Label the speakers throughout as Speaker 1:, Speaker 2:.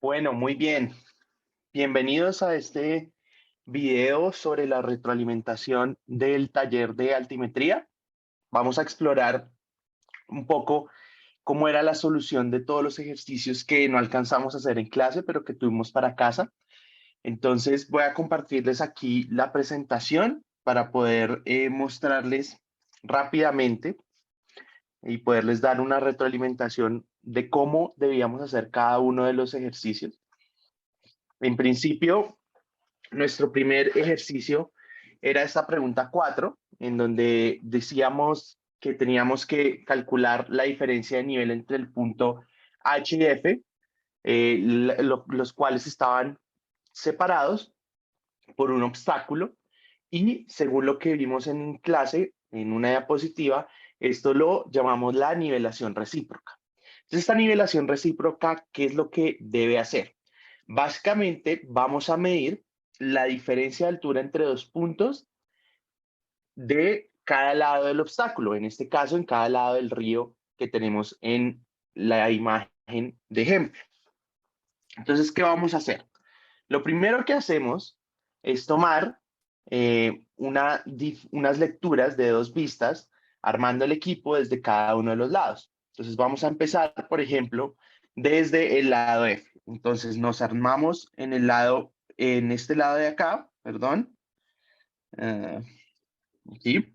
Speaker 1: Bueno, muy bien. Bienvenidos a este video sobre la retroalimentación del taller de altimetría. Vamos a explorar un poco cómo era la solución de todos los ejercicios que no alcanzamos a hacer en clase, pero que tuvimos para casa. Entonces voy a compartirles aquí la presentación para poder mostrarles rápidamente y poderles dar una retroalimentación de cómo debíamos hacer cada uno de los ejercicios. En principio, nuestro primer ejercicio era esta pregunta 4, en donde decíamos que teníamos que calcular la diferencia de nivel entre el punto H y F, los cuales estaban separados por un obstáculo y según lo que vimos en clase, en una diapositiva, esto lo llamamos la nivelación recíproca. Entonces, esta nivelación recíproca, ¿qué es lo que debe hacer? Básicamente, vamos a medir la diferencia de altura entre dos puntos de cada lado del obstáculo, en este caso, en cada lado del río que tenemos en la imagen de ejemplo. Entonces, ¿qué vamos a hacer? Lo primero que hacemos es tomar unas lecturas de dos vistas, armando el equipo desde cada uno de los lados. Entonces vamos a empezar, por ejemplo, desde el lado F. Entonces nos armamos en este lado de acá, perdón, eh, aquí,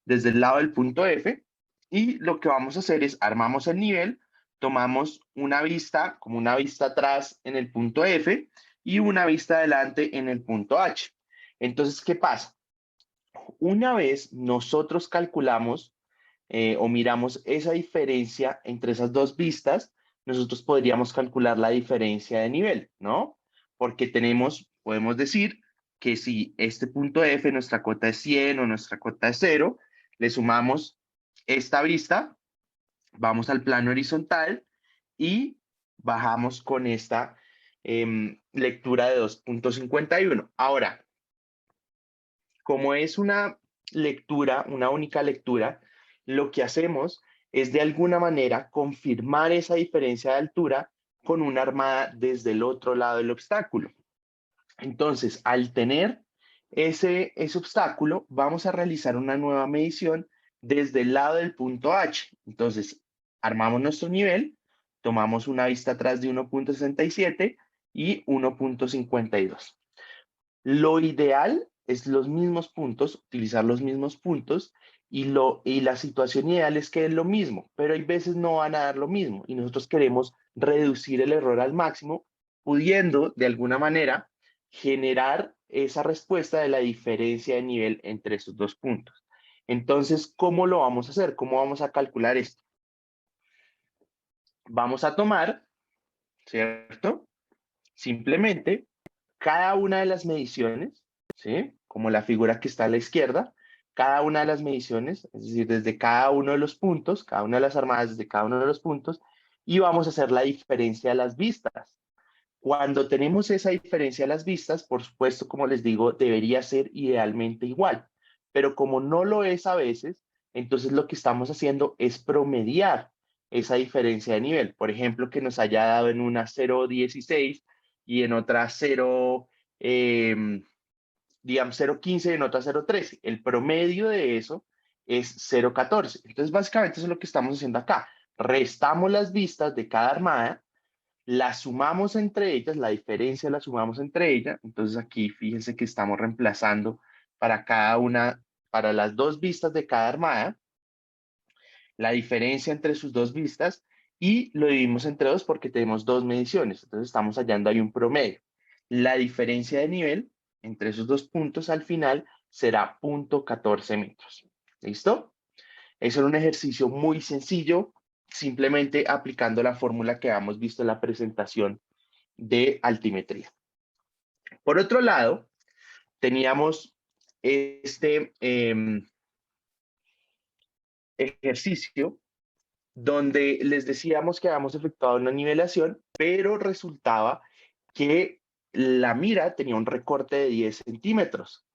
Speaker 1: desde el lado del punto F, y lo que vamos a hacer es armamos el nivel, tomamos una vista, como una vista atrás en el punto F y una vista adelante en el punto H. Entonces, ¿qué pasa? Una vez nosotros calculamos o miramos esa diferencia entre esas dos vistas, nosotros podríamos calcular la diferencia de nivel, ¿no? Porque podemos decir que si este punto F, nuestra cota es 100 o nuestra cota es 0, le sumamos esta vista, vamos al plano horizontal y bajamos con esta lectura de 2.51. Ahora, como es una lectura, una única lectura, lo que hacemos es de alguna manera confirmar esa diferencia de altura con una armada desde el otro lado del obstáculo. Entonces, al tener ese obstáculo, vamos a realizar una nueva medición desde el lado del punto H. Entonces, armamos nuestro nivel, tomamos una vista atrás de 1.67 y 1.52. Lo ideal es los mismos puntos, utilizar los mismos puntos y la situación ideal es que es lo mismo, pero hay veces no van a dar lo mismo y nosotros queremos reducir el error al máximo, pudiendo de alguna manera generar esa respuesta de la diferencia de nivel entre esos dos puntos. Entonces, ¿cómo lo vamos a hacer? ¿Cómo vamos a calcular esto? Vamos a tomar, ¿cierto? Simplemente cada una de las mediciones, ¿sí? Como la figura que está a la izquierda, cada una de las mediciones, es decir, desde cada uno de los puntos, cada una de las armadas desde cada uno de los puntos, y vamos a hacer la diferencia de las vistas. Cuando tenemos esa diferencia de las vistas, por supuesto, como les digo, debería ser idealmente igual, pero como no lo es a veces, entonces lo que estamos haciendo es promediar esa diferencia de nivel. Por ejemplo, que nos haya dado en una 0.16 y en otra 0, digamos 0.15 y en otra 0.13. El promedio de eso es 0.14. Entonces, básicamente eso es lo que estamos haciendo acá. Restamos las vistas de cada armada, la sumamos entre ellas, la diferencia la sumamos entre ellas. Entonces aquí fíjense que estamos reemplazando para cada una, para las dos vistas de cada armada, la diferencia entre sus dos vistas y lo dividimos entre dos porque tenemos dos mediciones. Entonces estamos hallando ahí un promedio. La diferencia de nivel entre esos dos puntos al final será 0.14 metros. ¿Listo? Eso era un ejercicio muy sencillo, simplemente aplicando la fórmula que habíamos visto en la presentación de altimetría. Por otro lado, teníamos este ejercicio donde les decíamos que habíamos efectuado una nivelación, pero resultaba que la mira tenía un recorte de 10 centímetros.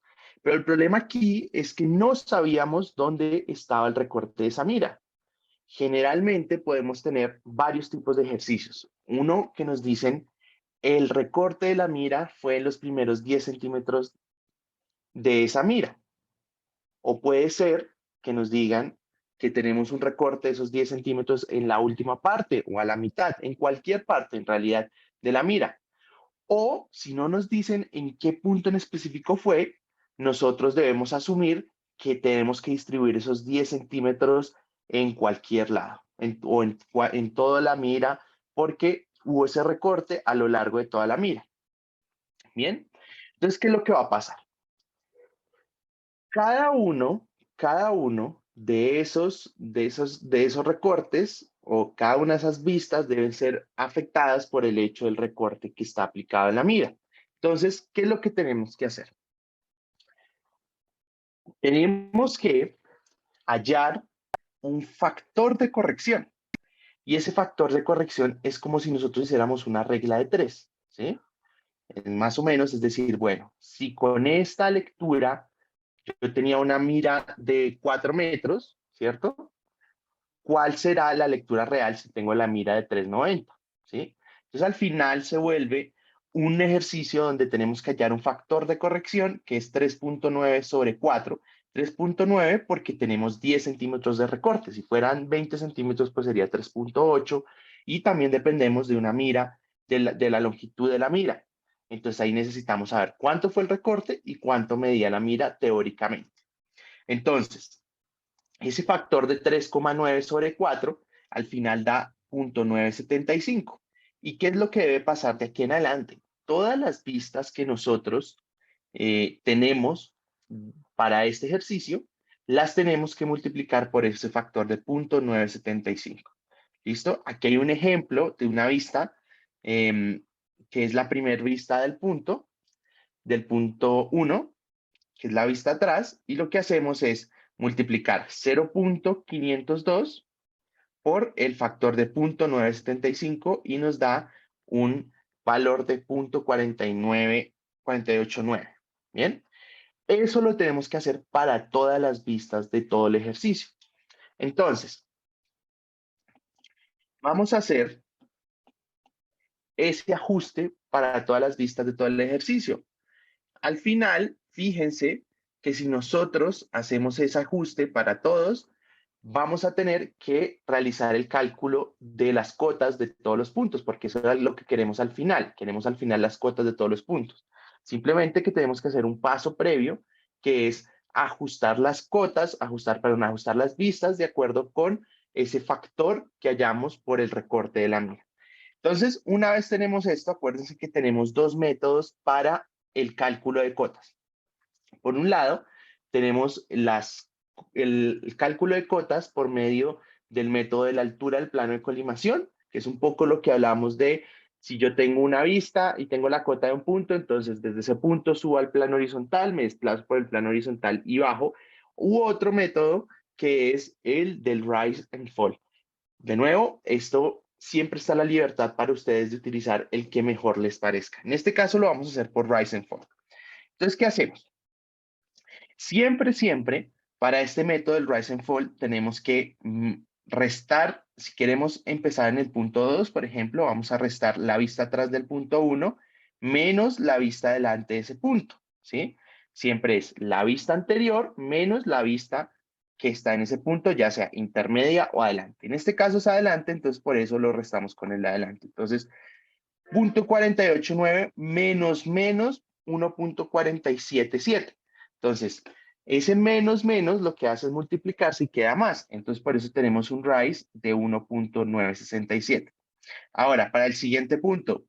Speaker 1: Pero el problema aquí es que no sabíamos dónde estaba el recorte de esa mira. Generalmente podemos tener varios tipos de ejercicios. Uno que nos dicen el recorte de la mira fue en los primeros 10 centímetros de esa mira. O puede ser que nos digan que tenemos un recorte de esos 10 centímetros en la última parte o a la mitad, en cualquier parte en realidad de la mira. O si no nos dicen en qué punto en específico fue, nosotros debemos asumir que tenemos que distribuir esos 10 centímetros en cualquier lado en toda la mira porque hubo ese recorte a lo largo de toda la mira. Bien, entonces, ¿qué es lo que va a pasar? Cada uno, cada uno de esos recortes o cada una de esas vistas deben ser afectadas por el hecho del recorte que está aplicado en la mira. Entonces, ¿qué es lo que tenemos que hacer? Tenemos que hallar un factor de corrección. Y ese factor de corrección es como si nosotros hiciéramos una regla de tres, ¿sí? Más o menos, es decir, bueno, si con esta lectura yo tenía una mira de 4 metros, ¿cierto? ¿Cuál será la lectura real si tengo la mira de 3,90? ¿Sí? Entonces al final se vuelve un ejercicio donde tenemos que hallar un factor de corrección que es 3,9 sobre 4. 3,9 porque tenemos 10 centímetros de recorte. Si fueran 20 centímetros, pues sería 3,8. Y también dependemos de una mira, de la longitud de la mira. Entonces ahí necesitamos saber cuánto fue el recorte y cuánto medía la mira teóricamente. Entonces, ese factor de 3,9 sobre 4 al final da 0,975. ¿Y qué es lo que debe pasar de aquí en adelante? Todas las vistas que nosotros tenemos para este ejercicio, las tenemos que multiplicar por ese factor de 0,975. ¿Listo? Aquí hay un ejemplo de una vista que es la primera vista del punto 1, que es la vista atrás, y lo que hacemos es multiplicar 0,502 por el factor de 0,975 y nos da un valor de 0,49489. Bien, eso lo tenemos que hacer para todas las vistas de todo el ejercicio. Entonces, vamos a hacer ese ajuste para todas las vistas de todo el ejercicio. Al final, fíjense que si nosotros hacemos ese ajuste para todos, vamos a tener que realizar el cálculo de las cotas de todos los puntos, porque eso es lo que queremos al final. Queremos al final las cotas de todos los puntos. Simplemente que tenemos que hacer un paso previo, que es ajustar las cotas, ajustar las vistas de acuerdo con ese factor que hallamos por el recorte de la mira. Entonces, una vez tenemos esto, acuérdense que tenemos dos métodos para el cálculo de cotas. Por un lado, tenemos el cálculo de cotas por medio del método de la altura del plano de colimación, que es un poco lo que hablamos de si yo tengo una vista y tengo la cota de un punto, entonces desde ese punto subo al plano horizontal, me desplazo por el plano horizontal y bajo, u otro método que es el del rise and fall. De nuevo, esto siempre está a la libertad para ustedes de utilizar el que mejor les parezca. En este caso lo vamos a hacer por rise and fall. Entonces, ¿qué hacemos? Siempre, para este método del rise and fall, tenemos que restar, si queremos empezar en el punto 2, por ejemplo, vamos a restar la vista atrás del punto 1 menos la vista delante de ese punto, ¿sí? Siempre es la vista anterior menos la vista que está en ese punto, ya sea intermedia o adelante. En este caso es adelante, entonces por eso lo restamos con el de adelante. Entonces, 0,489 menos 1,477. Entonces, ese menos lo que hace es multiplicarse y queda más. Entonces, por eso tenemos un rise de 1,967. Ahora, para el siguiente punto,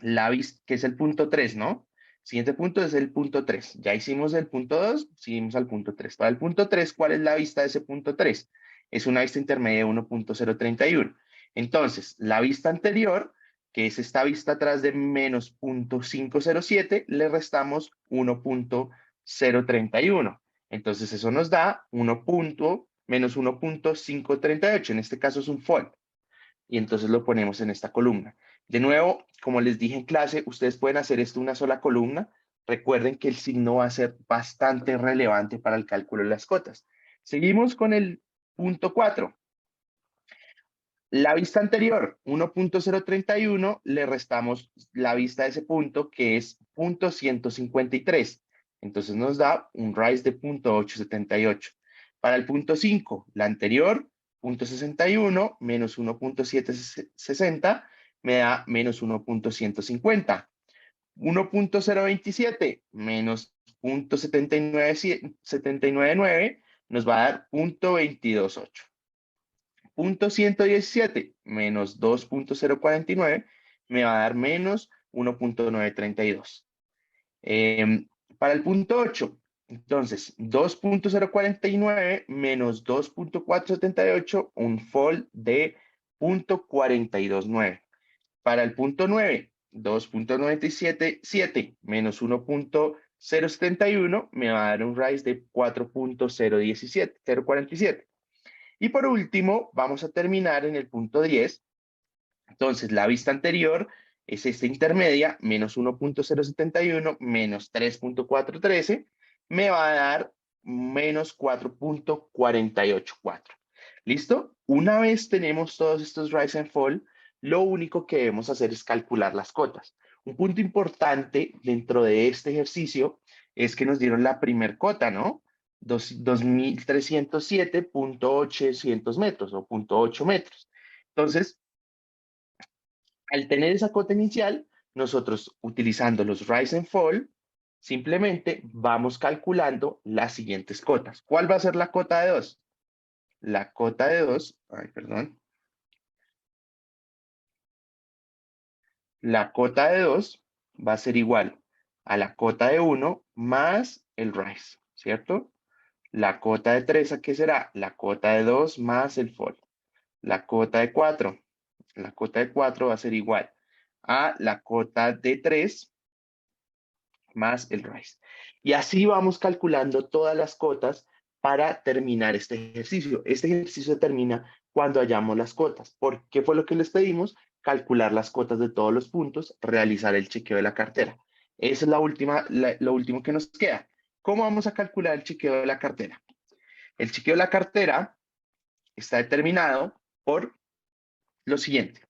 Speaker 1: que es el punto 3, ¿no? Siguiente punto es el punto 3. Ya hicimos el punto 2, seguimos al punto 3. Para el punto 3, ¿cuál es la vista de ese punto 3? Es una vista intermedia de 1,031. Entonces, la vista anterior, que es esta vista atrás de menos 0,507, le restamos 1,031. Entonces, eso nos da menos 1,538. En este caso es un fold. Y entonces lo ponemos en esta columna. De nuevo, como les dije en clase, ustedes pueden hacer esto una sola columna. Recuerden que el signo va a ser bastante relevante para el cálculo de las cotas. Seguimos con el punto 4. La vista anterior, 1.031, le restamos la vista de ese punto, que es 0.153. Entonces nos da un rise de 0.878. Para el punto 5, la anterior, 0.61 menos 1.760, me da menos 1.150. 1.027 menos 0.799 nos va a dar 0.228. Punto 117 menos 2.049 me va a dar menos 1.932. Para el punto 8, entonces 2.049 menos 2.478, un fall de 0.429. Para el punto 9, 2.977 menos 1.071 me va a dar un rise de 4.017. Y por último, vamos a terminar en el punto 10. Entonces, la vista anterior es esta intermedia, menos 1.071 menos 3.413, me va a dar menos 4.484. ¿Listo? Una vez tenemos todos estos rise and fall, lo único que debemos hacer es calcular las cotas. Un punto importante dentro de este ejercicio es que nos dieron la primer cota, ¿no? 2307.800 metros o 0.8 metros. Entonces, al tener esa cota inicial, nosotros utilizando los rise and fall, simplemente vamos calculando las siguientes cotas. ¿Cuál va a ser la cota de 2? La cota de 2, ay, perdón. La cota de 2 va a ser igual a la cota de 1 más el rise, ¿cierto? La cota de 3, ¿a qué será? La cota de 2 más el fall. La cota de 4. La cota de 4 va a ser igual a la cota de 3 más el rise. Y así vamos calculando todas las cotas para terminar este ejercicio. Este ejercicio termina cuando hallamos las cotas. ¿Por qué fue lo que les pedimos? Calcular las cotas de todos los puntos, realizar el chequeo de la cartera. Esa es lo último que nos queda. ¿Cómo vamos a calcular el chequeo de la cartera? El chequeo de la cartera está determinado por lo siguiente.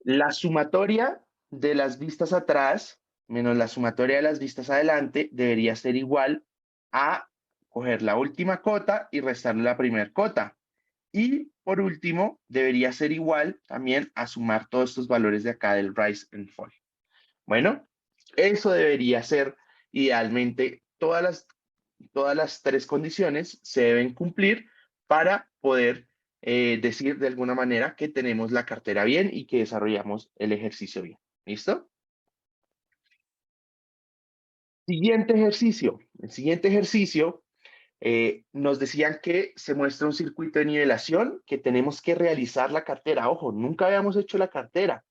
Speaker 1: La sumatoria de las vistas atrás menos la sumatoria de las vistas adelante debería ser igual a coger la última cota y restarle la primera cota. Y por último, debería ser igual también a sumar todos estos valores de acá del rise and fall. Bueno, eso debería ser idealmente todas las tres condiciones se deben cumplir para poder decir de alguna manera que tenemos la cartera bien y que desarrollamos el ejercicio bien. ¿Listo? Siguiente ejercicio. El siguiente ejercicio nos decían que se muestra un circuito de nivelación que tenemos que realizar la cartera. Ojo, nunca habíamos hecho la cartera,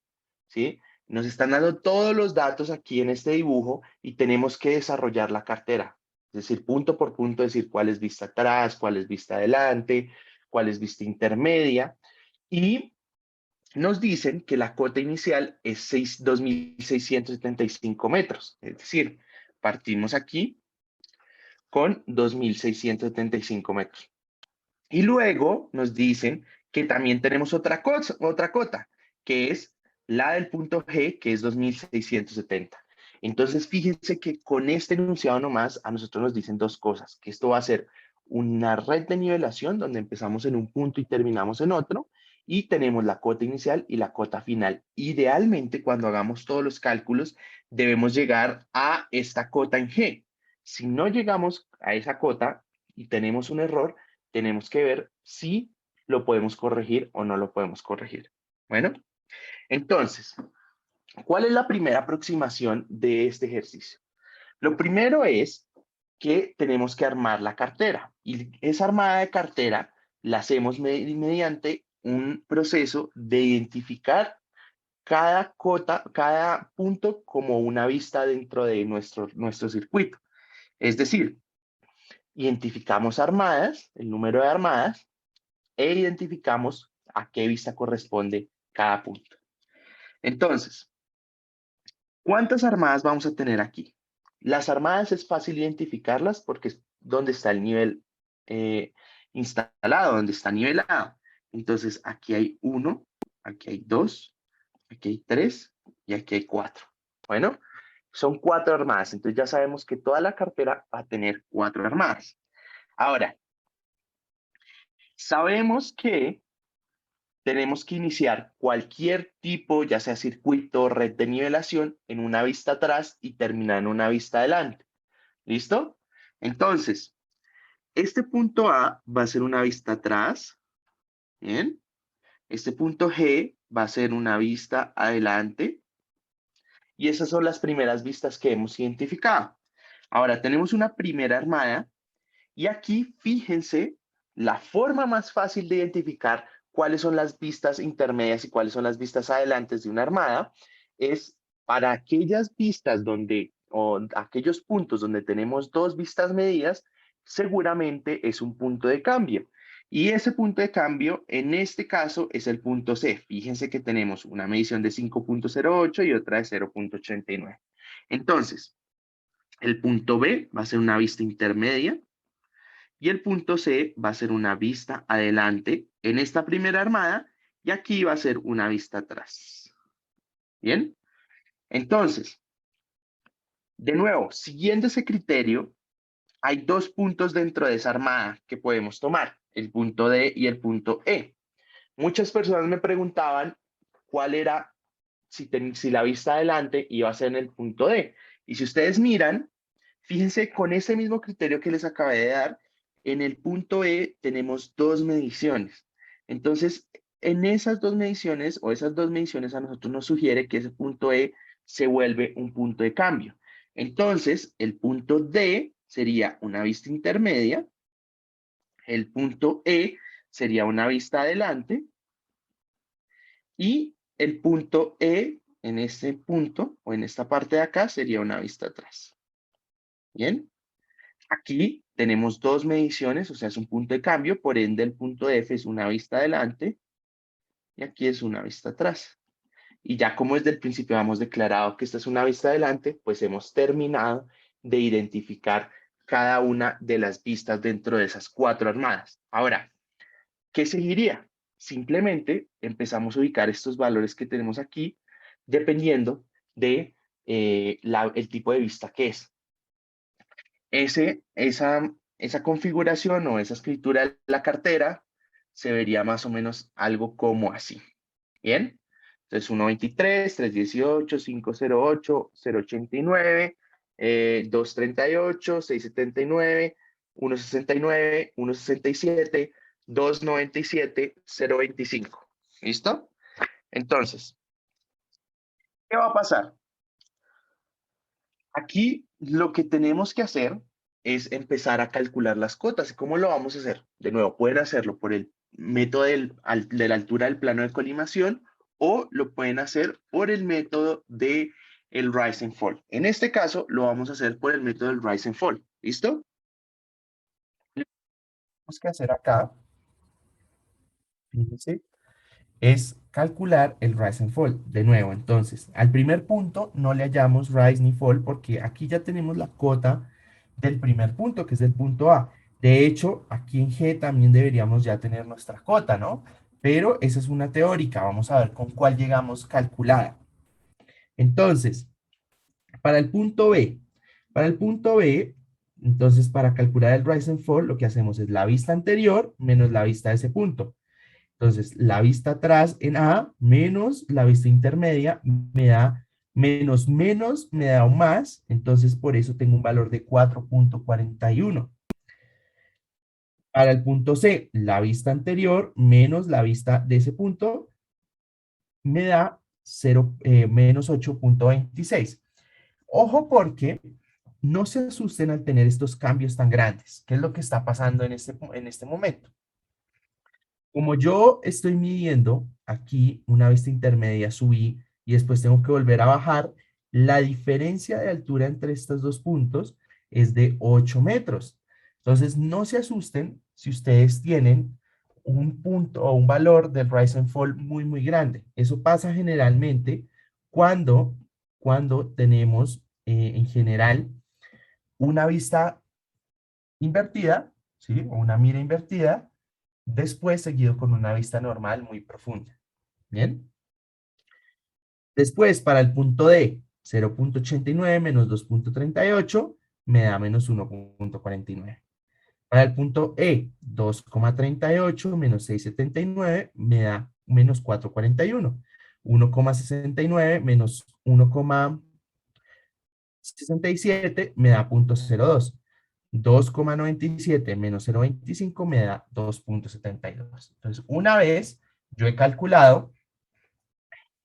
Speaker 1: ¿sí? Nos están dando todos los datos aquí en este dibujo y tenemos que desarrollar la cartera. Es decir, punto por punto, decir cuál es vista atrás, cuál es vista adelante, cuál es vista intermedia. Y nos dicen que la cota inicial es 2.675 metros. Es decir, partimos aquí con 2.675 metros. Y luego nos dicen que también tenemos otra cota, que es la del punto G, que es 2.670. Entonces, fíjense que con este enunciado nomás a nosotros nos dicen dos cosas, que esto va a ser una red de nivelación donde empezamos en un punto y terminamos en otro, y tenemos la cota inicial y la cota final. Idealmente, cuando hagamos todos los cálculos, debemos llegar a esta cota en G. Si no llegamos a esa cota y tenemos un error, tenemos que ver si lo podemos corregir o no lo podemos corregir. Bueno, entonces, ¿cuál es la primera aproximación de este ejercicio? Lo primero es que tenemos que armar la cartera y esa armada de cartera la hacemos mediante un proceso de identificar cada cota, cada punto como una vista dentro de nuestro circuito. Es decir, identificamos armadas, el número de armadas, e identificamos a qué vista corresponde cada punto. Entonces, ¿cuántas armadas vamos a tener aquí? Las armadas es fácil identificarlas porque es donde está el nivel instalado, donde está nivelado. Entonces, aquí hay 1, aquí hay 2, aquí hay 3 y aquí hay 4. Bueno, son 4 armadas. Entonces ya sabemos que toda la cartera va a tener 4 armadas. Ahora, sabemos que tenemos que iniciar cualquier tipo, ya sea circuito, red de nivelación, en una vista atrás y terminar en una vista adelante. ¿Listo? Entonces, este punto A va a ser una vista atrás. Bien. Este punto G va a ser una vista adelante. Y esas son las primeras vistas que hemos identificado. Ahora tenemos una primera armada y aquí fíjense la forma más fácil de identificar cuáles son las vistas intermedias y cuáles son las vistas adelantes de una armada es para aquellas vistas donde o aquellos puntos donde tenemos dos vistas medidas, seguramente es un punto de cambio. Y ese punto de cambio, en este caso, es el punto C. Fíjense que tenemos una medición de 5.08 y otra de 0.89. Entonces, el punto B va a ser una vista intermedia y el punto C va a ser una vista adelante en esta primera armada y aquí va a ser una vista atrás. ¿Bien? Entonces, de nuevo, siguiendo ese criterio, hay dos puntos dentro de esa armada que podemos tomar, el punto D y el punto E. Muchas personas me preguntaban cuál era, si la vista adelante iba a ser en el punto D. Y si ustedes miran, fíjense, con ese mismo criterio que les acabé de dar, en el punto E tenemos dos mediciones. Entonces, en esas dos mediciones o esas dos mediciones a nosotros nos sugiere que ese punto E se vuelve un punto de cambio. Entonces, el punto D sería una vista intermedia, el punto E sería una vista adelante y el punto E en este punto o en esta parte de acá sería una vista atrás. ¿Bien? Aquí tenemos dos mediciones, o sea, es un punto de cambio, por ende el punto F es una vista adelante y aquí es una vista atrás. Y ya como desde el principio hemos declarado que esta es una vista adelante, pues hemos terminado de identificar cada una de las vistas dentro de esas cuatro armadas. Ahora, ¿qué seguiría? Simplemente empezamos a ubicar estos valores que tenemos aquí dependiendo de el tipo de vista que es. Esa configuración o esa escritura de la cartera se vería más o menos algo como así. ¿Bien? Entonces 123, 318, 508, 089, 238, 679, 169, 167, 297, 025. ¿Listo? Entonces, ¿qué va a pasar? Aquí lo que tenemos que hacer es empezar a calcular las cotas. ¿Y cómo lo vamos a hacer? De nuevo, pueden hacerlo por el método de la altura del plano de colimación o lo pueden hacer por el método de el rise and fall. En este caso, lo vamos a hacer por el método del rise and fall. ¿Listo? Lo que tenemos que hacer acá, fíjense, es calcular el rise and fall. De nuevo, entonces, al primer punto no le hallamos rise ni fall porque aquí ya tenemos la cota del primer punto, que es el punto A. De hecho, aquí en G también deberíamos ya tener nuestra cota, ¿no? Pero esa es una teórica. Vamos a ver con cuál llegamos calculada. Entonces, para el punto B, para el punto B, entonces para calcular el rise and fall, lo que hacemos es la vista anterior menos la vista de ese punto. Entonces, la vista atrás en A menos la vista intermedia me da menos menos, me da un más. Entonces, por eso tengo un valor de 4.41. Para el punto C, la vista anterior menos la vista de ese punto me da menos 8.26. Ojo porque no se asusten al tener estos cambios tan grandes. ¿Qué es lo que está pasando en este momento? Como yo estoy midiendo aquí una vista intermedia, subí y después tengo que volver a bajar, la diferencia de altura entre estos dos puntos es de 8 metros. Entonces, no se asusten si ustedes tienen un punto o un valor del rise and fall muy, muy grande. Eso pasa generalmente cuando, cuando tenemos en general una vista invertida ¿sí? O una mira invertida, después seguido con una vista normal muy profunda. ¿Bien? Después, para el punto D, 0,89 menos 2,38 me da menos 1,49. Para el punto E, 2,38 menos 6,79 me da menos 4,41. 1,69 menos 1,67 me da 0,02. 2,97 menos 0,25 me da 2,72. Entonces, una vez yo he calculado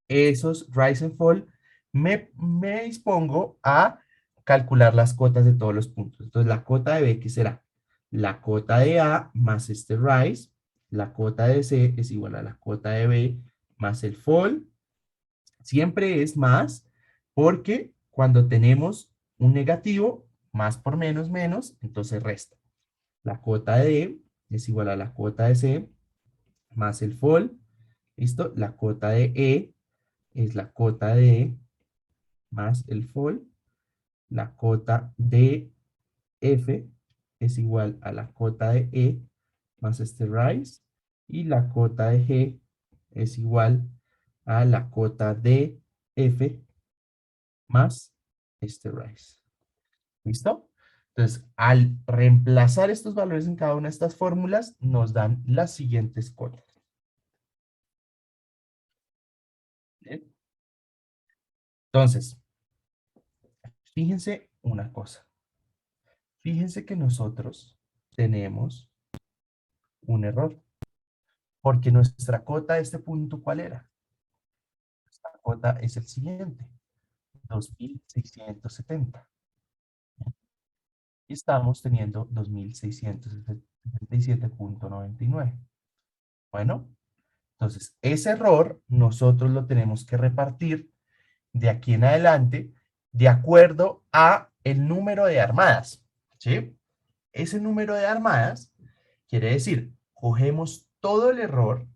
Speaker 1: esos rise and fall, me dispongo a calcular las cotas de todos los puntos. Entonces, la cota de B, ¿qué será? La cota de A más este rise, la cota de C es igual a la cota de B más el fall. Siempre es más, porque cuando tenemos un negativo, más por menos, menos, entonces resta. La cota de D es igual a la cota de C más el fall. ¿Listo? La cota de E es la cota de E más el fall. La cota de F es igual a la cota de E más este rise. Y la cota de G es igual a la cota de F más este rise. ¿Listo? Entonces, al reemplazar estos valores en cada una de estas fórmulas, nos dan las siguientes cotas. ¿Bien? Entonces, fíjense una cosa. Fíjense que nosotros tenemos un error, porque nuestra cota de este punto, ¿cuál era? Nuestra cota es el siguiente, 2.670. Y estamos teniendo 2.677,99. Bueno, entonces ese error nosotros lo tenemos que repartir de aquí en adelante de acuerdo a el número de armadas, ¿sí? Ese número de armadas quiere decir, cogemos todo el error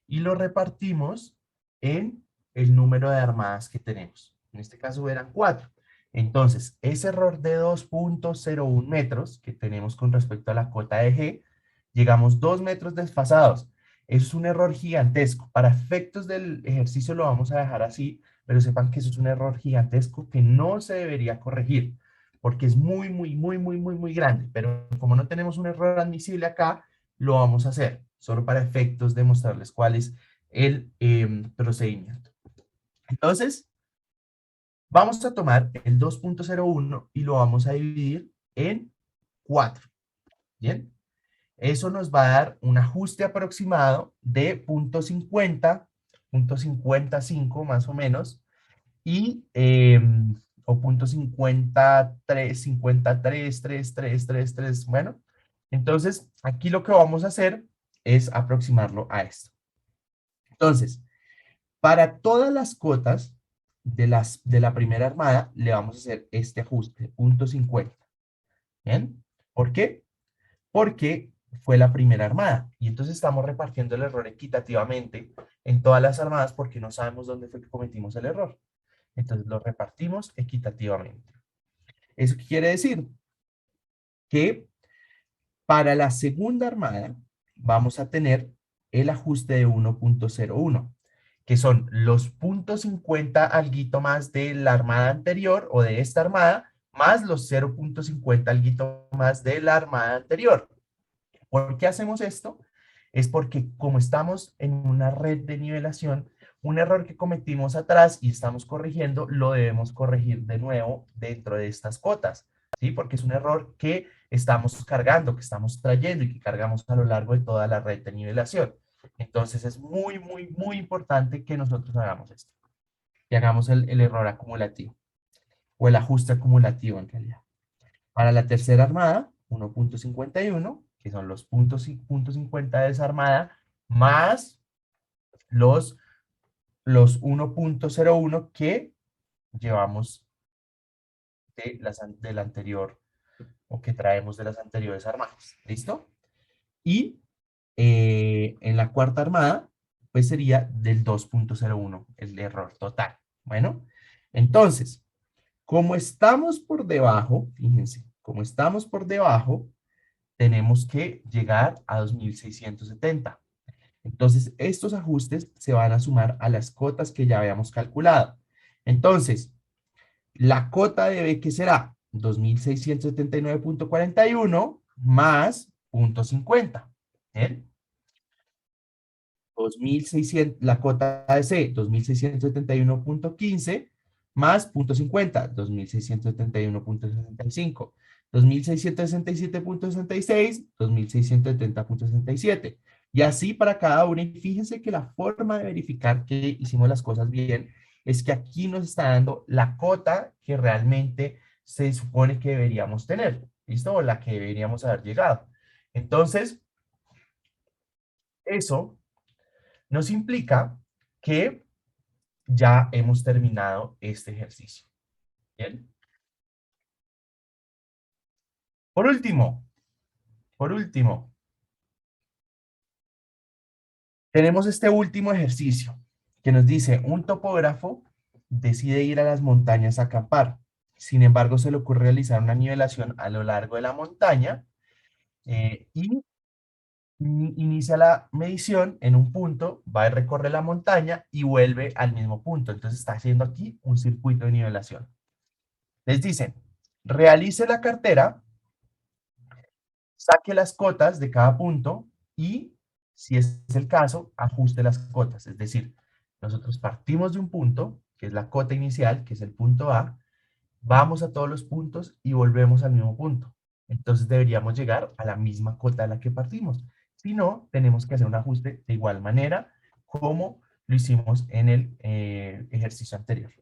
Speaker 1: y lo repartimos en el número de armadas que tenemos. En este caso eran 4. Entonces, ese error de 2,01 metros que tenemos con respecto a la cota de G, llegamos 2 metros desfasados. Eso es un error gigantesco. Para efectos del ejercicio lo vamos a dejar así, pero sepan que eso es un error gigantesco que no se debería corregir, porque es muy, muy, muy, muy, muy, muy grande. Pero como no tenemos un error admisible acá, lo vamos a hacer, solo para efectos de mostrarles cuál es el procedimiento. Entonces, vamos a tomar el 2,01 y lo vamos a dividir en 4. ¿Bien? Eso nos va a dar un ajuste aproximado de 0,50, 0,55 más o menos, y, o 0,53, 53, 3, 3, 3, 3, bueno. Entonces, aquí lo que vamos a hacer es aproximarlo a esto. Entonces, para todas las cotas de la primera armada, le vamos a hacer este ajuste, 0,50. ¿Bien? ¿Por qué? Porque fue la primera armada. Y entonces estamos repartiendo el error equitativamente en todas las armadas porque no sabemos dónde fue que cometimos el error. Entonces lo repartimos equitativamente. ¿Eso qué quiere decir? Que para la segunda armada vamos a tener el ajuste de 1,01, que son los 0,50 alguito más de la armada anterior o de esta armada, más los 0,50 alguito más de la armada anterior. ¿Por qué hacemos esto? Es porque como estamos en una red de nivelación, un error que cometimos atrás y estamos corrigiendo, lo debemos corregir de nuevo dentro de estas cotas, ¿sí? Porque es un error que estamos cargando, que estamos trayendo y que cargamos a lo largo de toda la red de nivelación. Entonces es muy, muy, muy importante que nosotros hagamos esto, que hagamos el error acumulativo o el ajuste acumulativo en realidad. Para la tercera armada, 1,51, que son los puntos 50 de esa armada, más los 1,01 que llevamos del anterior o que traemos de las anteriores armadas. ¿Listo? Y en la cuarta armada, pues sería del 2,01 el error total. Bueno, entonces, como estamos por debajo, fíjense, como estamos por debajo,
Speaker 2: tenemos que llegar a 2670. Entonces, estos ajustes se van a sumar a las cotas que ya habíamos calculado. Entonces, la cota de B, ¿qué será? 2679,41 más 0,50. ¿Bien? 2600, la cota de C, 2671,15 más 0,50, 2671,65, 2667,66, 2670,67. Y así para cada una. Y fíjense que la forma de verificar que hicimos las cosas bien es que aquí nos está dando la cota que realmente se supone que deberíamos tener, ¿listo? O la que deberíamos haber llegado. Entonces, eso nos implica que ya hemos terminado este ejercicio. ¿Bien? Por último, por último, tenemos este último ejercicio que nos dice, un topógrafo decide ir a las montañas a acampar. Sin embargo, se le ocurre realizar una nivelación a lo largo de la montaña y inicia la medición en un punto, va a recorrer la montaña y vuelve al mismo punto. Entonces está haciendo aquí un circuito de nivelación. Les dicen, realice la cartera, saque las cotas de cada punto y, si es el caso, ajuste las cotas. Es decir, nosotros partimos de un punto, que es la cota inicial, que es el punto A, vamos a todos los puntos y volvemos al mismo punto. Entonces deberíamos llegar a la misma cota de la que partimos. Si no, tenemos que hacer un ajuste de igual manera como lo hicimos en el ejercicio anterior.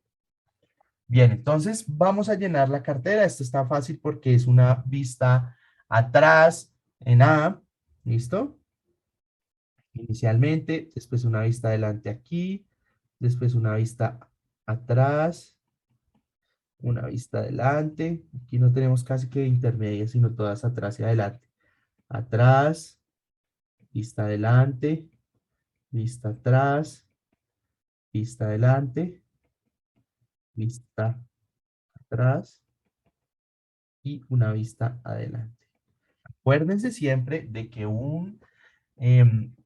Speaker 2: Bien, entonces vamos a llenar la cartera. Esto está fácil porque es una vista atrás en A. ¿Listo? Inicialmente, después una vista adelante aquí, después una vista atrás, una vista adelante. Aquí no tenemos casi que intermedias, sino todas atrás y adelante. Atrás, vista adelante, vista atrás, vista adelante, vista atrás y una vista adelante. Acuérdense siempre de que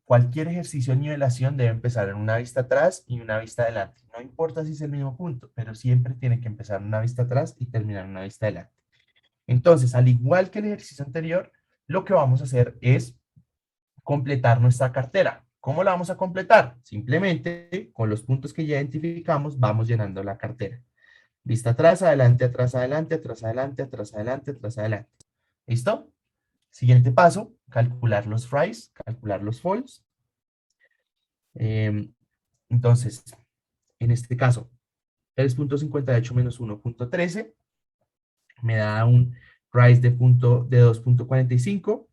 Speaker 2: cualquier ejercicio de nivelación debe empezar en una vista atrás y una vista adelante. No importa si es el mismo punto, pero siempre tiene que empezar en una vista atrás y terminar en una vista adelante. Entonces, al igual que el ejercicio anterior, lo que vamos a hacer es completar nuestra cartera. ¿Cómo la vamos a completar? Simplemente con los puntos que ya identificamos, vamos llenando la cartera. Vista atrás, adelante, atrás, adelante, atrás, adelante, atrás, adelante, atrás, adelante. ¿Listo? Siguiente paso, calcular los rise, calcular los falls. Entonces, en este caso, 3,58 menos 1,13 me da un rise de 2,45,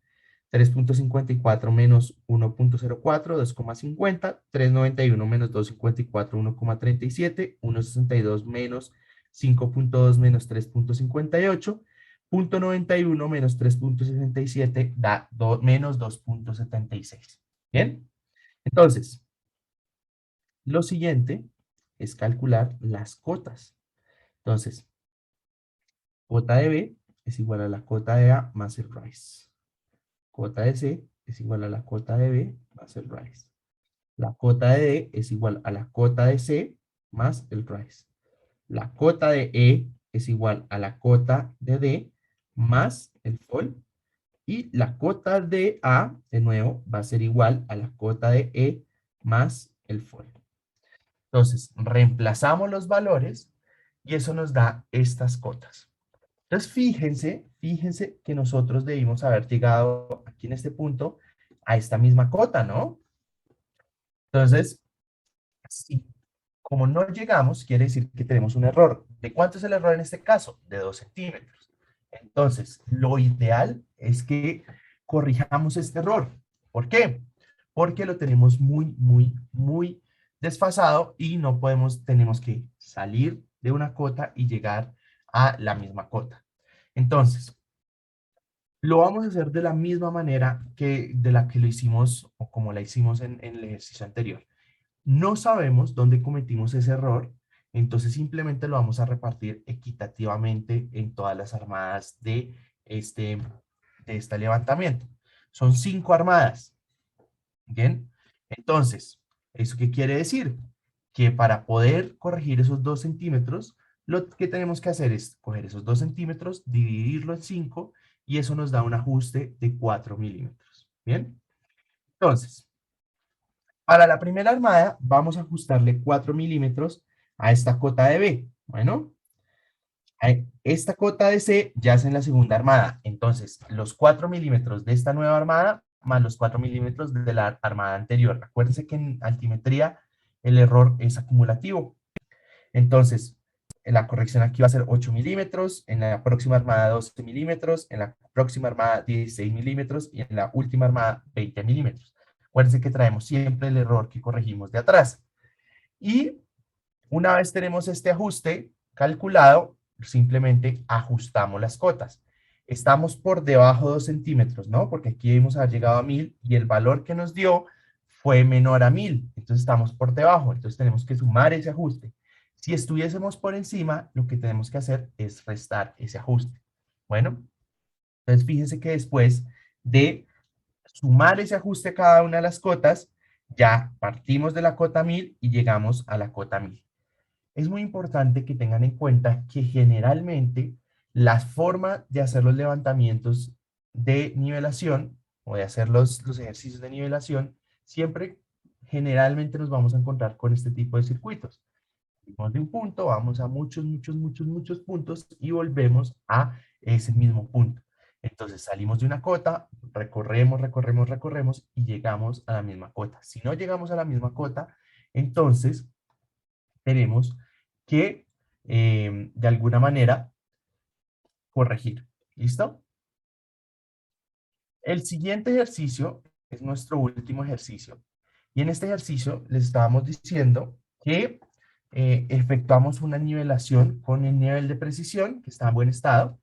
Speaker 2: 3,54 menos 1,04, 2,50, 3,91 menos 2,54, 1,37, 1,62 menos 5,2 menos 3,58, 0,91 menos 3,67 da menos 2,76. ¿Bien? Entonces, lo siguiente es calcular las cotas. Entonces, cota de B es igual a la cota de A más el rise. Cota de C es igual a la cota de B más el rise. La cota de D es igual a la cota de C más el rise. La cota de E es igual a la cota de D más el fall. Y la cota de A, de nuevo, va a ser igual a la cota de E más el fall. Entonces, reemplazamos los valores y eso nos da estas cotas. Entonces, fíjense que nosotros debimos haber llegado aquí en este punto a esta misma cota, ¿no? Entonces, si como no llegamos, quiere decir que tenemos un error. ¿De cuánto es el error en este caso? De 2 centímetros. Entonces, lo ideal es que corrijamos este error. ¿Por qué? Porque lo tenemos muy desfasado y no podemos, tenemos que salir de una cota y llegar a la misma cota. Entonces, lo vamos a hacer de la misma manera que de la que lo hicimos o como la hicimos en el ejercicio anterior. No sabemos dónde cometimos ese error, entonces simplemente lo vamos a repartir equitativamente en todas las armadas de de este levantamiento. Son 5 armadas. Bien, entonces, ¿eso qué quiere decir? Que para poder corregir esos 2 centímetros, lo que tenemos que hacer es coger esos 2 centímetros, dividirlo en 5, y eso nos da un ajuste de 4 milímetros. Bien, entonces, para la primera armada, vamos a ajustarle 4 milímetros a esta cota de B. Bueno, esta cota de C ya es en la segunda armada. Entonces, los 4 milímetros de esta nueva armada más los 4 milímetros de la armada anterior. Acuérdense que en altimetría el error es acumulativo. Entonces, la corrección aquí va a ser 8 milímetros, en la próxima armada 12 milímetros, en la próxima armada 16 milímetros y en la última armada 20 milímetros. Acuérdense que traemos siempre el error que corregimos de atrás. Y una vez tenemos este ajuste calculado, simplemente ajustamos las cotas. Estamos por debajo de 2 centímetros, ¿no? Porque aquí hemos llegado a 1000 y el valor que nos dio fue menor a 1000. Entonces estamos por debajo, entonces tenemos que sumar ese ajuste. Si estuviésemos por encima, lo que tenemos que hacer es restar ese ajuste. Bueno, entonces fíjense que después de sumar ese ajuste a cada una de las cotas, ya partimos de la cota 1000 y llegamos a la cota 1000. Es muy importante que tengan en cuenta que generalmente la forma de hacer los levantamientos de nivelación o de hacer los ejercicios de nivelación, siempre generalmente nos vamos a encontrar con este tipo de circuitos. Salimos de un punto, vamos a muchos puntos y volvemos a ese mismo punto. Entonces salimos de una cota, recorremos y llegamos a la misma cota. Si no llegamos a la misma cota, entonces tenemos que de alguna manera corregir. ¿Listo? El siguiente ejercicio es nuestro último ejercicio. Y en este ejercicio les estábamos diciendo que efectuamos una nivelación con el nivel de precisión, que está en buen estado,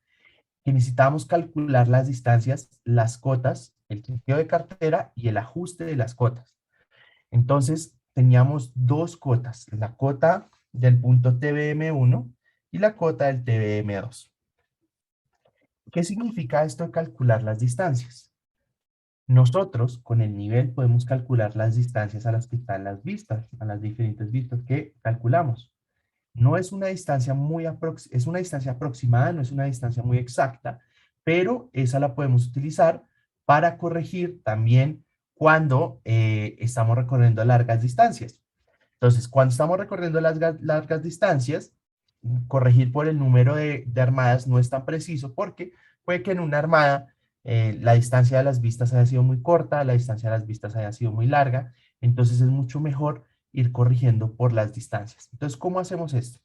Speaker 2: que necesitamos calcular las distancias, las cotas, el chequeo de cartera y el ajuste de las cotas. Entonces, teníamos dos cotas, la cota del punto TBM1 y la cota del TBM2. ¿Qué significa esto de calcular las distancias? Nosotros, con el nivel, podemos calcular las distancias a las que están las vistas, a las diferentes vistas que calculamos. No es una distancia es una distancia aproximada, no es una distancia muy exacta, pero esa la podemos utilizar para corregir también cuando estamos recorriendo largas distancias. Entonces, cuando estamos recorriendo largas distancias, corregir por el número de armadas no es tan preciso porque puede que en una armada la distancia de las vistas haya sido muy corta, la distancia de las vistas haya sido muy larga, entonces es mucho mejor ir corrigiendo por las distancias. Entonces, ¿cómo hacemos esto?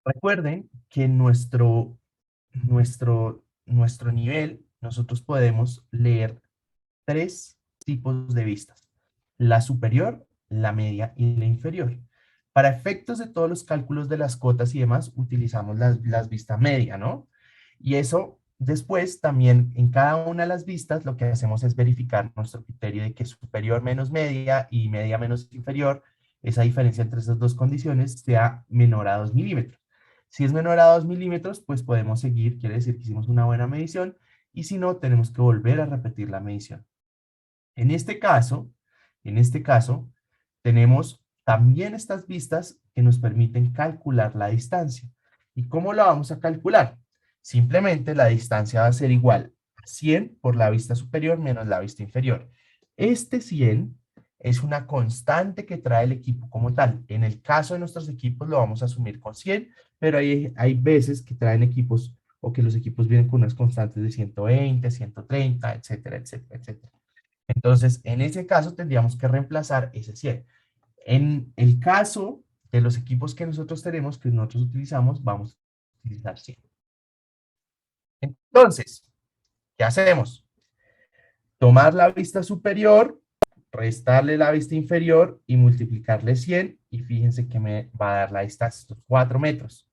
Speaker 2: Recuerden que nuestro nivel, nosotros podemos leer 3 tipos de vistas: la superior, la media y la inferior. Para efectos de todos los cálculos de las cotas y demás, utilizamos las vistas media, ¿no? Y eso después también en cada una de las vistas lo que hacemos es verificar nuestro criterio de que superior menos media y media menos inferior, esa diferencia entre esas dos condiciones sea menor a 2 milímetros. Si es menor a 2 milímetros, pues podemos seguir, quiere decir que hicimos una buena medición, y si no, tenemos que volver a repetir la medición. En este caso, tenemos también estas vistas que nos permiten calcular la distancia. ¿Y cómo la vamos a calcular? Simplemente la distancia va a ser igual a 100 por la vista superior menos la vista inferior. Este 100 es una constante que trae el equipo como tal. En el caso de nuestros equipos lo vamos a asumir con 100, pero hay veces que traen equipos o que los equipos vienen con unas constantes de 120, 130, etcétera, etcétera, etcétera. Entonces, en ese caso tendríamos que reemplazar ese 100. En el caso de los equipos que nosotros tenemos, que nosotros utilizamos, vamos a utilizar 100. Entonces, ¿qué hacemos? Tomar la vista superior, restarle la vista inferior y multiplicarle 100, y fíjense que me va a dar la distancia, estos 4 metros.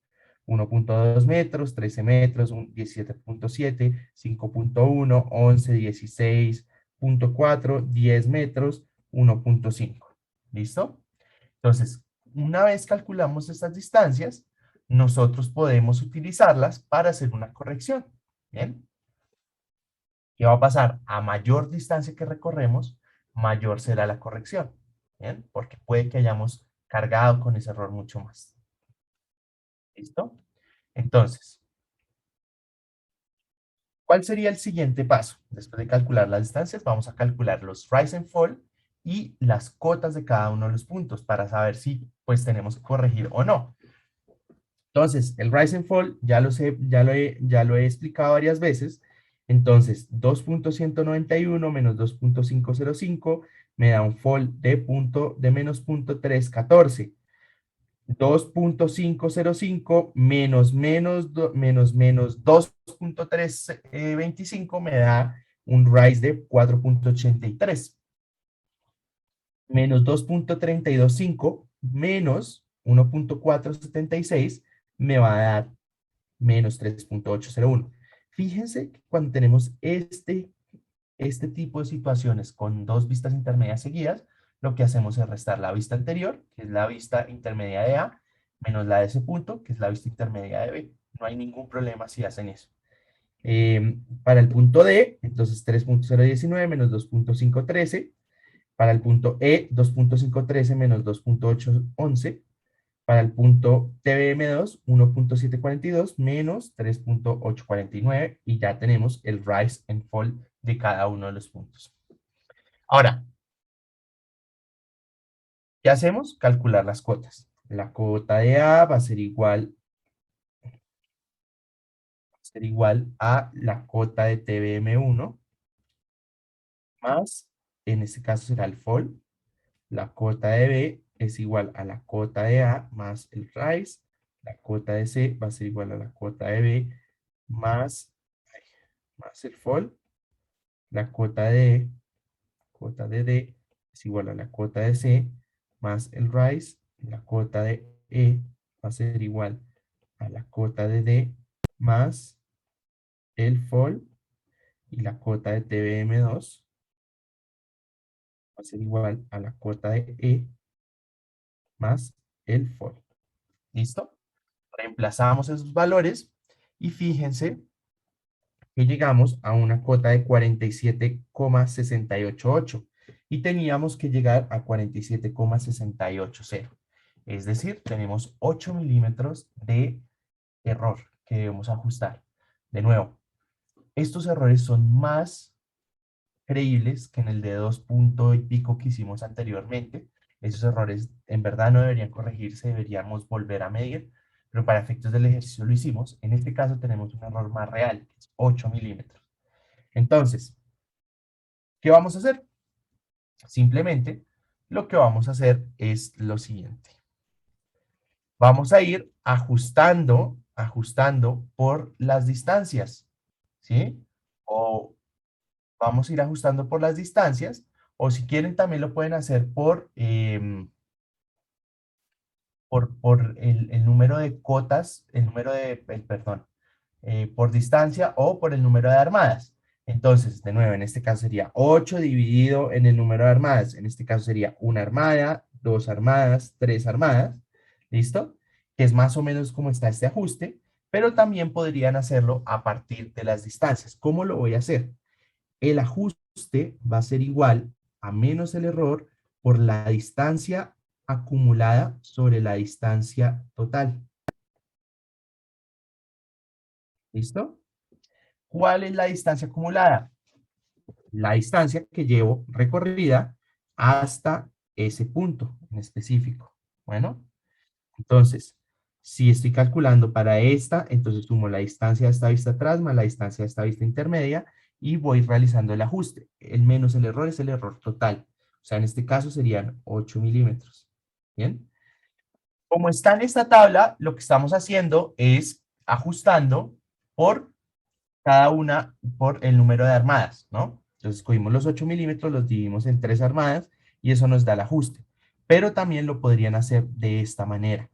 Speaker 2: 1.2 metros, 13 metros, 17.7, 5.1, 11, 16.4, 10 metros, 1.5. ¿Listo? Entonces, una vez calculamos estas distancias, nosotros podemos utilizarlas para hacer una corrección. ¿Bien? ¿Qué va a pasar? A mayor distancia que recorremos, mayor será la corrección. ¿Bien? Porque puede que hayamos cargado con ese error mucho más. ¿Listo? Entonces, ¿cuál sería el siguiente paso? Después de calcular las distancias, vamos a calcular los rise and fall y las cotas de cada uno de los puntos para saber si pues tenemos que corregir o no. Entonces, el rise and fall ya lo sé, ya lo he explicado varias veces. Entonces, 2.191 menos 2.505 me da un fall de menos 0.314. 2.505 menos 2.325 me da un rise de 4.83. Menos 2.325 menos 1.476 me va a dar menos 3.801. Fíjense que cuando tenemos este tipo de situaciones con dos vistas intermedias seguidas, lo que hacemos es restar la vista anterior, que es la vista intermedia de A, menos la de ese punto, que es la vista intermedia de B. No hay ningún problema si hacen eso. Para el punto D, entonces 3.019 menos 2.513. Para el punto E, 2.513 menos 2.811. Para el punto TBM2, 1.742 menos 3.849 y ya tenemos el rise and fall de cada uno de los puntos. Ahora, ¿qué hacemos? Calcular las cuotas. La cuota de A va a ser igual a la cuota de TBM1 más, en este caso será el fall. La cuota de B es igual a la cuota de A más el rise. La cuota de C va a ser igual a la cuota de B más, más el fall. La cuota de D es igual a la cuota de C más el rise. La cuota de E va a ser igual a la cuota de D más el fall. Y la cuota de TBM2 va a ser igual a la cuota de E más el fall. ¿Listo? Reemplazamos esos valores y fíjense que llegamos a una cuota de 47,688 y teníamos que llegar a 47,680. Es decir, tenemos 8 milímetros de error que debemos ajustar. De nuevo, estos errores son más creíbles que en el de 2 punto y pico que hicimos anteriormente. Esos errores en verdad no deberían corregirse, deberíamos volver a medir, pero para efectos del ejercicio lo hicimos. En este caso tenemos un error más real, que es 8 milímetros. Entonces, ¿qué vamos a hacer? Simplemente lo que vamos a hacer es lo siguiente. Vamos a ir ajustando por las distancias, ¿sí? O vamos a ir ajustando por las distancias, o si quieren también lo pueden hacer por el número de cotas, perdón, por distancia o por el número de armadas. Entonces, de nuevo, en este caso sería 8 dividido en el número de armadas. En este caso sería una armada, dos armadas, tres armadas. ¿Listo? Que es más o menos como está este ajuste, pero también podrían hacerlo a partir de las distancias. ¿Cómo lo voy a hacer? El ajuste va a ser igual a menos el error por la distancia acumulada sobre la distancia total. ¿Listo? ¿Cuál es la distancia acumulada? La distancia que llevo recorrida hasta ese punto en específico. Bueno, entonces, si estoy calculando para esta, entonces sumo la distancia de esta vista atrás más la distancia de esta vista intermedia y voy realizando el ajuste. El menos el error es el error total. O sea, en este caso serían 8 milímetros. ¿Bien? Como está en esta tabla, lo que estamos haciendo es ajustando por cada una por el número de armadas, ¿no? Entonces cogimos los 8 milímetros, los dividimos en 3 armadas y eso nos da el ajuste. Pero también lo podrían hacer de esta manera.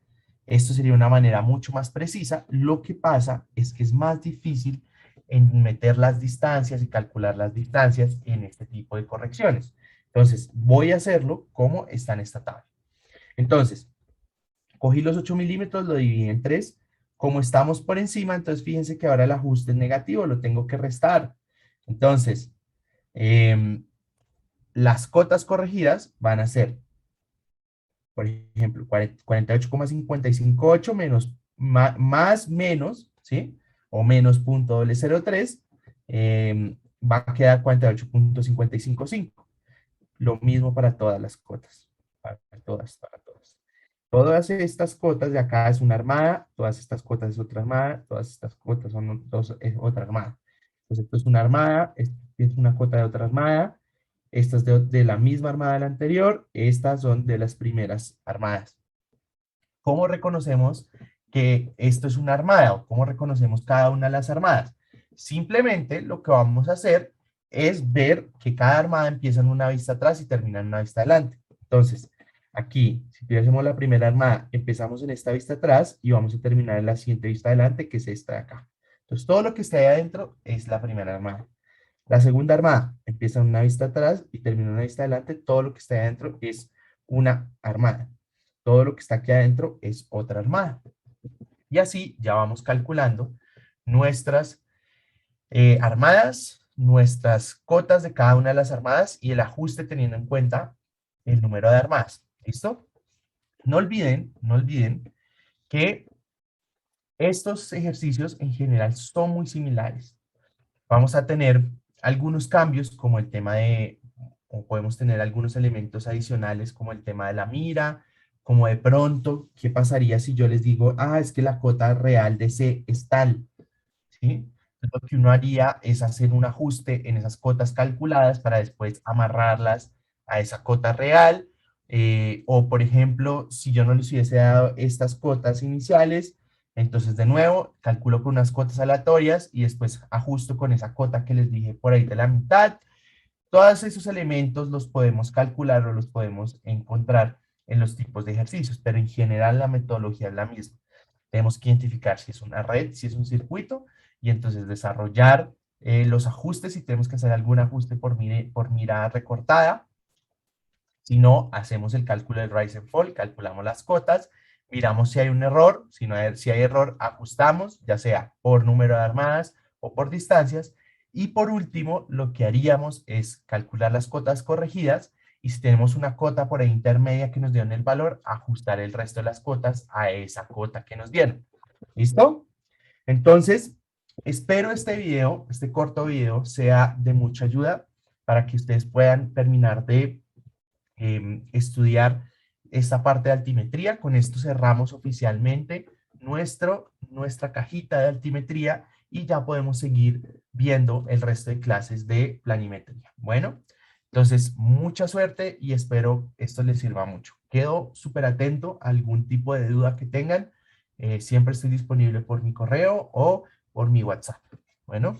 Speaker 2: Esto sería una manera mucho más precisa. Lo que pasa es que es más difícil en meter las distancias y calcular las distancias en este tipo de correcciones. Entonces, voy a hacerlo como está en esta tabla. Entonces, cogí los 8 milímetros, lo dividí en 3. Como estamos por encima, entonces fíjense que ahora el ajuste es negativo, lo tengo que restar. Entonces, las cotas corregidas van a ser, por ejemplo, 48,558 menos, más menos, ¿sí? O menos punto doble cero tres, va a quedar 48,555. Lo mismo para todas las cotas, para todas, para todas. Todas estas cotas de acá es una armada, todas estas cotas es otra armada, todas estas cotas son es otra armada. Entonces, esto es una armada, esto es una cota de otra armada, estas de la misma armada de la anterior, estas son de las primeras armadas. ¿Cómo reconocemos que esto es una armada o cómo reconocemos cada una de las armadas? Simplemente lo que vamos a hacer es ver que cada armada empieza en una vista atrás y termina en una vista adelante. Entonces, aquí, si tuviésemos la primera armada, empezamos en esta vista atrás y vamos a terminar en la siguiente vista adelante, que es esta de acá. Entonces, todo lo que está ahí adentro es la primera armada. La segunda armada empieza en una vista atrás y termina en una vista adelante. Todo lo que está ahí adentro es una armada. Todo lo que está aquí adentro es otra armada. Y así ya vamos calculando nuestras armadas, nuestras cotas de cada una de las armadas y el ajuste teniendo en cuenta el número de armadas. ¿Listo? No olviden que estos ejercicios en general son muy similares. Vamos a tener algunos cambios como el tema de, o podemos tener algunos elementos adicionales como el tema de la mira, como de pronto, ¿qué pasaría si yo les digo, es que la cota real de C es tal? ¿Sí? Lo que uno haría es hacer un ajuste en esas cotas calculadas para después amarrarlas a esa cota real. O, por ejemplo, si yo no les hubiese dado estas cotas iniciales, entonces de nuevo calculo con unas cotas aleatorias y después ajusto con esa cota que les dije por ahí de la mitad. Todos esos elementos los podemos calcular o los podemos encontrar en los tipos de ejercicios, pero en general la metodología es la misma. Tenemos que identificar si es una red, si es un circuito, y entonces desarrollar los ajustes, si tenemos que hacer algún ajuste por mirada recortada. Si no, hacemos el cálculo del rise and fall, calculamos las cotas, miramos si hay un error, si hay error, ajustamos, ya sea por número de armadas o por distancias. Y por último, lo que haríamos es calcular las cotas corregidas y si tenemos una cota por ahí intermedia que nos dieron el valor, ajustar el resto de las cotas a esa cota que nos dieron. ¿Listo? Entonces, espero este video, este corto video, sea de mucha ayuda para que ustedes puedan terminar de estudiar esta parte de altimetría. Con esto cerramos oficialmente nuestra cajita de altimetría y ya podemos seguir viendo el resto de clases de planimetría. Bueno, entonces mucha suerte y espero esto les sirva mucho. Quedo súper atento a algún tipo de duda que tengan. Siempre estoy disponible por mi correo o por mi WhatsApp. Bueno.